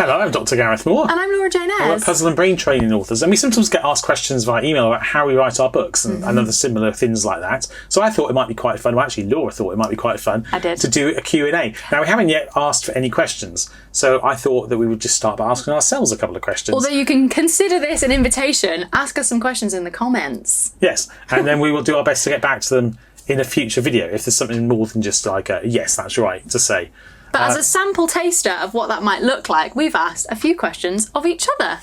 Hello, I'm Dr. Gareth Moore. And I'm Laura Jane We're puzzle and brain training authors, and we sometimes get asked questions via email about how we write our books and other similar things like that. So I thought it might be quite fun. Well, actually, Laura thought it might be quite fun to do a Q&A. Now, we haven't yet asked for any questions, so I thought that we would just start by asking ourselves a couple of questions. Although you can consider this an invitation, ask us some questions in the comments. Yes, and then we will do our best to get back to them in a future video if there's something more than just like a yes, that's right to say. But as a sample taster of what that might look like, we've asked a few questions of each other.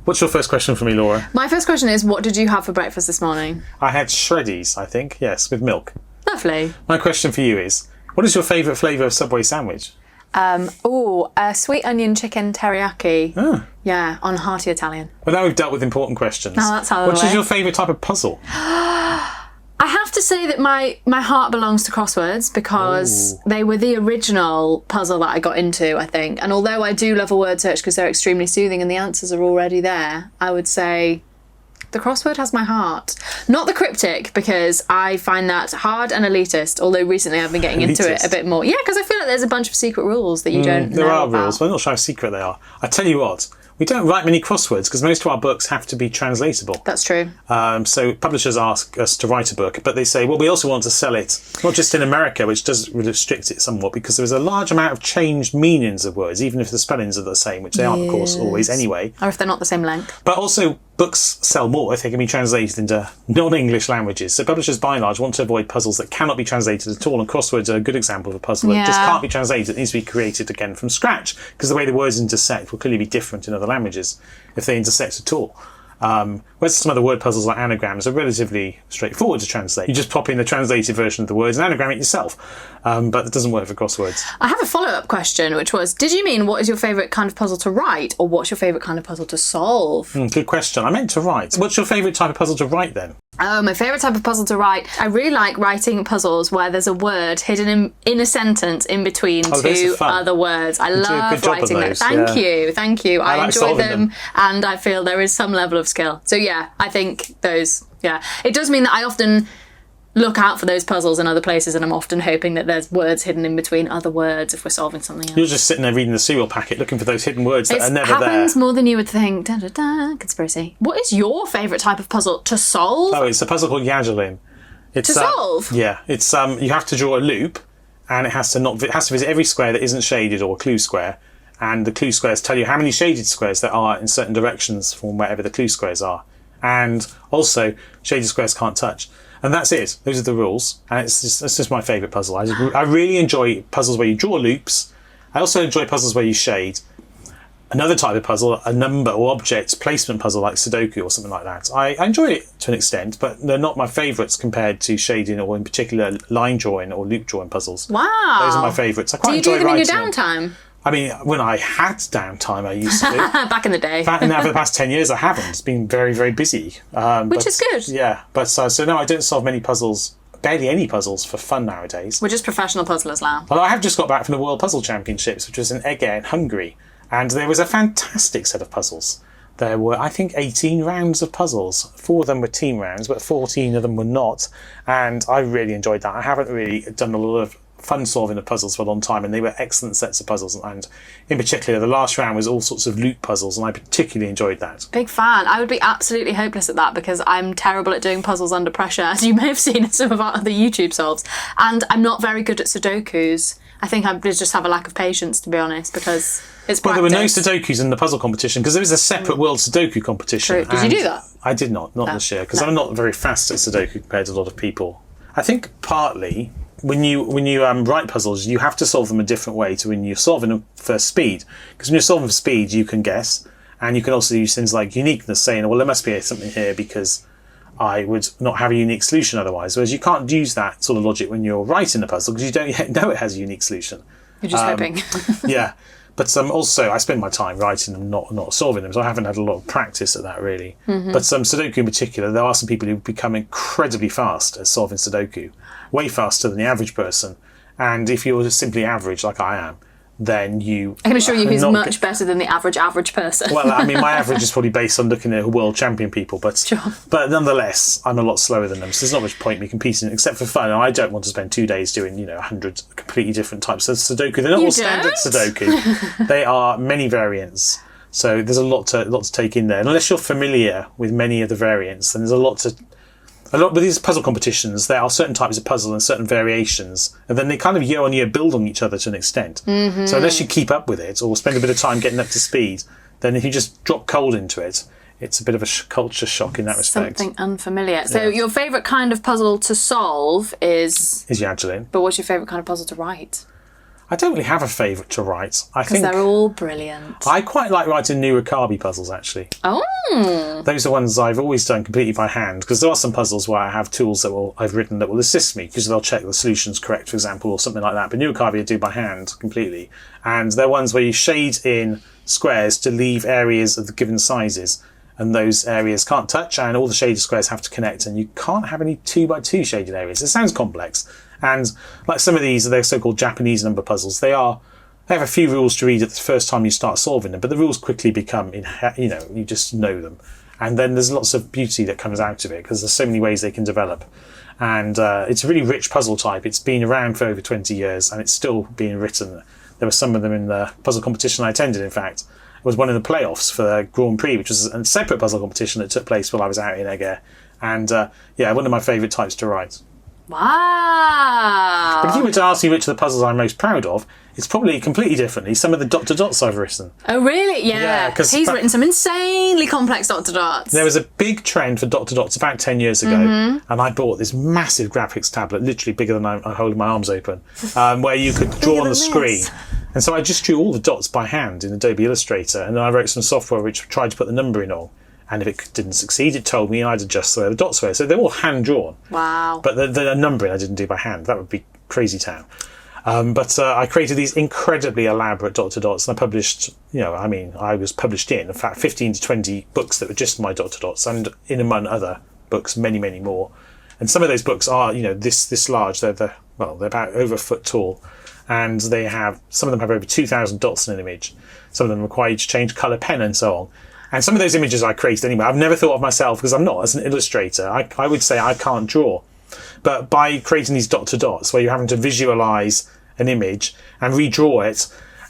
What's your first question for me, Laura? My first question is, what did you have for breakfast this morning? I had shreddies, I think, yes, with milk. Lovely. My question for you is, what is your favourite flavour of Subway sandwich? Sweet onion chicken teriyaki. Oh. Yeah, on hearty Italian. Well, now we've dealt with important questions. No, that's out of the Which way. is your favourite type of puzzle? I have to say that my heart belongs to crosswords because they were the original puzzle that I got into, I think. And although I do love a word search because they're extremely soothing and the answers are already there, I would say the crossword has my heart. Not the cryptic, because I find that hard and elitist, although recently I've been getting into it a bit more. Yeah, because I feel like there's a bunch of secret rules that you don't know There are about. rules, but I'm not sure how secret they are. I tell you what, we don't write many crosswords because most of our books have to be translatable. That's true. So publishers ask us to write a book, but they say, well, we also want to sell it, not just in America, which does restrict it somewhat, because there's a large amount of changed meanings of words, even if the spellings are the same, which they aren't, of course, always anyway. Or if they're not the same length. But also, books sell more if they can be translated into non-English languages. So publishers, by and large, want to avoid puzzles that cannot be translated at all, and crosswords are a good example of a puzzle that just can't be translated. It needs to be created again from scratch, because the way the words intersect will clearly be different in other languages, if they intersect at all. Whereas some other word puzzles like anagrams are relatively straightforward to translate. You just pop in the translated version of the words and anagram it yourself. But it doesn't work for crosswords. I have a follow-up question, which was, did you mean what is your favourite kind of puzzle to write, or what's your favourite kind of puzzle to solve? Good question. I meant to write. What's your favourite type of puzzle to write then? Oh, my favourite type of puzzle to write. I really like writing puzzles where there's a word hidden in a sentence in between two other words. I love writing those. Thank you. I like enjoy them, and I feel there is some level of skill. So yeah, I think those, It does mean that I often look out for those puzzles in other places, and I'm often hoping that there's words hidden in between other words if we're solving something else. You're just sitting there reading the cereal packet looking for those hidden words that are never there. It happens more than you would think. Da, da, da, conspiracy. What is your favourite type of puzzle to solve? Oh, it's a puzzle called Yajalin. To solve? Yeah. It's you have to draw a loop, and it has to visit every square that isn't shaded or a clue square, and the clue squares tell you how many shaded squares there are in certain directions from wherever the clue squares are. And also, shaded squares can't touch. And that's it. Those are the rules. And it's just my favourite puzzle. I really enjoy puzzles where you draw loops. I also enjoy puzzles where you shade. Another type of puzzle, a number or object placement puzzle like Sudoku or something like that. I enjoy it to an extent, but they're not my favourites compared to shading or in particular line drawing or loop drawing puzzles. Wow. Those are my favourites. I quite Do you enjoy do them in your writing downtime? I mean, when I had downtime, I used to. Back in the day. Now, for the past 10 years, I haven't. It's been very, very busy. Which is good. Yeah. But so no, I don't solve many puzzles, barely any puzzles for fun nowadays. We're just professional puzzlers now. Although I have just got back from the World Puzzle Championships, which was in Eger in Hungary. And there was a fantastic set of puzzles. There were, I think, 18 rounds of puzzles. 4 of them were team rounds, but 14 of them were not. And I really enjoyed that. I haven't really done a lot of fun solving of puzzles for a long time, and they were excellent sets of puzzles, and in particular the last round was all sorts of loop puzzles, and I particularly enjoyed that. Big fan. I would be absolutely hopeless at that because I'm terrible at doing puzzles under pressure, as you may have seen in some of our other YouTube solves, and I'm not very good at Sudokus. I think I just have a lack of patience, to be honest, because it's practice. Well, there were no Sudokus in the puzzle competition because there is a separate World Sudoku competition. True. Did you do that? I did not this year, because I'm not very fast at Sudoku compared to a lot of people. I think partly when you write puzzles, you have to solve them a different way to when you're solving them for speed. Because when you're solving for speed, you can guess, and you can also use things like uniqueness, saying, well, there must be something here because I would not have a unique solution otherwise. Whereas you can't use that sort of logic when you're writing a puzzle because you don't yet know it has a unique solution. You're just hoping. Yeah. But also, I spend my time writing them, not solving them, so I haven't had a lot of practice at that, really. Mm-hmm. But Sudoku in particular, there are some people who become incredibly fast at solving Sudoku, way faster than the average person. And if you're just simply average, like I am, then you... I can assure you are he's not much better than the average person. Well, I mean, my average is probably based on looking at world champion people, but Sure. but nonetheless, I'm a lot slower than them, so there's not much point in me competing, except for fun. And I don't want to spend 2 days doing, 100 completely different types of Sudoku. They're not all standard Sudoku. They are many variants. So there's a lot to take in there. And unless you're familiar with many of the variants, then there's a lot with these puzzle competitions. There are certain types of puzzle and certain variations, and then they kind of year on year build on each other to an extent. Mm-hmm. So unless you keep up with it or spend a bit of time getting up to speed, then if you just drop cold into it, it's a bit of a culture shock in that respect. Something unfamiliar. So your favourite kind of puzzle to solve is Yagellin. But what's your favourite kind of puzzle to write? I don't really have a favourite to write. I think Because they're all brilliant. I quite like writing New-Acci puzzles, actually. Oh. Those are ones I've always done completely by hand, because there are some puzzles where I have tools I've written that will assist me, because they'll check the solution's correct, for example, or something like that. But New-Acci I do by hand completely. And they're ones where you shade in squares to leave areas of the given sizes, and those areas can't touch, and all the shaded squares have to connect, and you can't have any 2x2 shaded areas. It sounds complex. And like some of these, they're so-called Japanese number puzzles. They have a few rules to read at the first time you start solving them, but the rules quickly become, you just know them. And then there's lots of beauty that comes out of it, because there's so many ways they can develop. And it's a really rich puzzle type. It's been around for over 20 years, and it's still being written. There were some of them in the puzzle competition I attended, in fact. It was one of the playoffs for the Grand Prix, which was a separate puzzle competition that took place while I was out in Eger. And one of my favourite types to write. Wow. But if you were to ask me which of the puzzles I'm most proud of, it's probably completely differently some of the dot-to-dots I've written. Oh, really? Yeah. Yeah, 'cause he's written some insanely complex dot-to-dots. There was a big trend for dot-to-dots about 10 years ago, and I bought this massive graphics tablet, literally bigger than I'm holding my arms open, where you could draw on the screen. And so I just drew all the dots by hand in Adobe Illustrator, and then I wrote some software which tried to put the numbering on. And if it didn't succeed, it told me, and I'd adjust where the dots were. So they're all hand-drawn. Wow. But the numbering I didn't do by hand. That would be crazy town. But I created these incredibly elaborate dot-to-dots, and I published, I was published in fact, 15 to 20 books that were just my dot-to-dots, and in among other books, many, many more. And some of those books are, this large. They're about over a foot tall. And some of them have over 2,000 dots in an image. Some of them require you to change colour pen and so on. And some of those images I created anyway. I've never thought of myself, because I'm not, as an illustrator, I would say I can't draw. But by creating these dot-to-dots, where you're having to visualise an image and redraw it,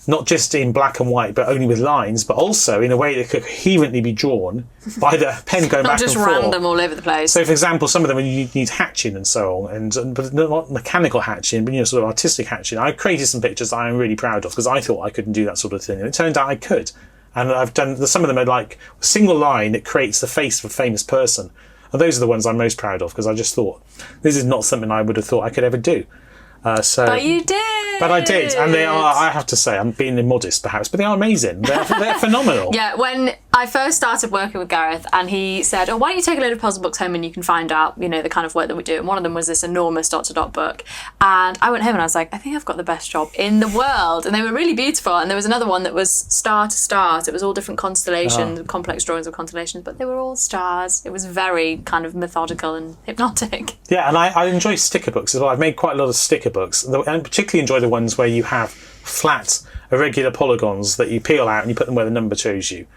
not just in black and white, but only with lines, but also in a way that could coherently be drawn by the pen going back and forth. Not just random all over the place. So, for example, some of them you need hatching and so on, but not mechanical hatching, but sort of artistic hatching. I created some pictures that I'm really proud of, because I thought I couldn't do that sort of thing, and it turned out I could. And I've done, some of them are like a single line that creates the face of a famous person. And those are the ones I'm most proud of, because I just thought, this is not something I would have thought I could ever do. But you did. But I did, and they are, I have to say, I'm being immodest perhaps, but they are amazing. They're phenomenal. Yeah, when I first started working with Gareth, and he said, why don't you take a load of puzzle books home and you can find out, the kind of work that we do. And one of them was this enormous dot-to-dot book. And I went home and I was like, I think I've got the best job in the world. And they were really beautiful. And there was another one that was star to stars. It was all different constellations, complex drawings of constellations, but they were all stars. It was very kind of methodical and hypnotic. Yeah, and I enjoy sticker books as well. I've made quite a lot of sticker books, and particularly enjoy the ones where you have flat, irregular polygons that you peel out and you put them where the number shows you.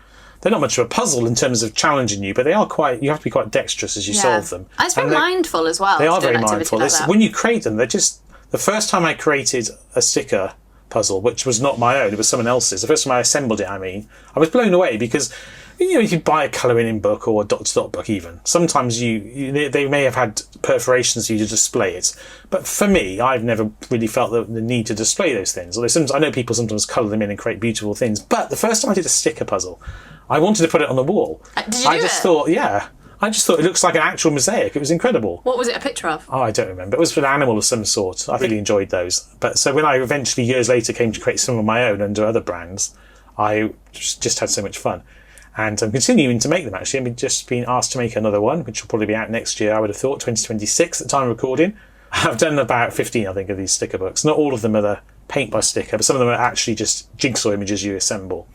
They're not much of a puzzle in terms of challenging you, but they are you have to be quite dexterous as you solve them. And it's very mindful as well. They are very mindful. Like when you create them, they're just... The first time I created a sticker puzzle, which was not my own, it was someone else's, the first time I assembled it, I was blown away, because you could buy a colouring in book or a dot-to-dot book even. Sometimes they may have had perforations for you to display it. But for me, I've never really felt the need to display those things. Although I know people sometimes colour them in and create beautiful things. But the first time I did a sticker puzzle, I wanted to put it on the wall. Did you do it? I just thought it looks like an actual mosaic. It was incredible. What was it a picture of? Oh, I don't remember. It was for an animal of some sort. I really enjoyed those. But so when I eventually, years later, came to create some of my own under other brands, I just had so much fun. And I'm continuing to make them, actually. I've just been asked to make another one, which will probably be out next year, I would have thought, 2026 at the time of recording. I've done about 15, I think, of these sticker books. Not all of them are the paint by sticker, but some of them are actually just jigsaw images you assemble.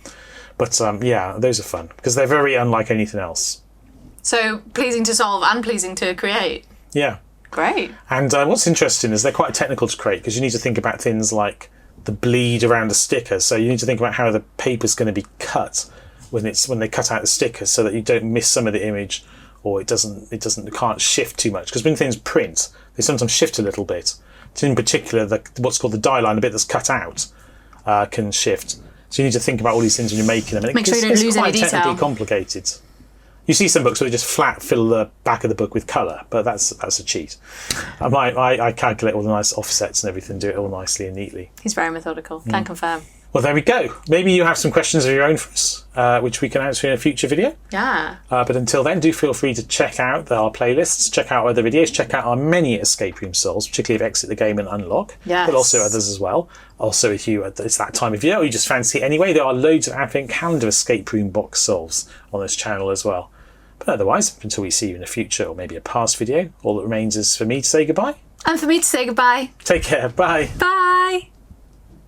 But those are fun, because they're very unlike anything else. So pleasing to solve and pleasing to create. Yeah. Great. And what's interesting is they're quite technical to create, because you need to think about things like the bleed around the sticker. So you need to think about how the paper's going to be cut when they cut out the sticker, so that you don't miss some of the image, or it can't shift too much. Because when things print, they sometimes shift a little bit. So in particular, what's called the die line, the bit that's cut out, can shift. So you need to think about all these things when you're making them. And Make sure you don't lose any detail. It's quite technically complicated. You see some books where they just flat fill the back of the book with colour, but that's a cheat. I calculate all the nice offsets and everything, do it all nicely and neatly. He's very methodical. Can confirm. Well, there we go. Maybe you have some questions of your own for us, which we can answer in a future video. Yeah. But until then, do feel free to check out our playlists, check out other videos, check out our many escape room solves, particularly of Exit the Game and Unlock, Yes. but also others as well. Also, if it's that time of year or you just fancy it anyway, there are loads of Advent Calendar escape room box solves on this channel as well. But otherwise, until we see you in a future or maybe a past video, all that remains is for me to say goodbye. And for me to say goodbye. Take care. Bye. Bye.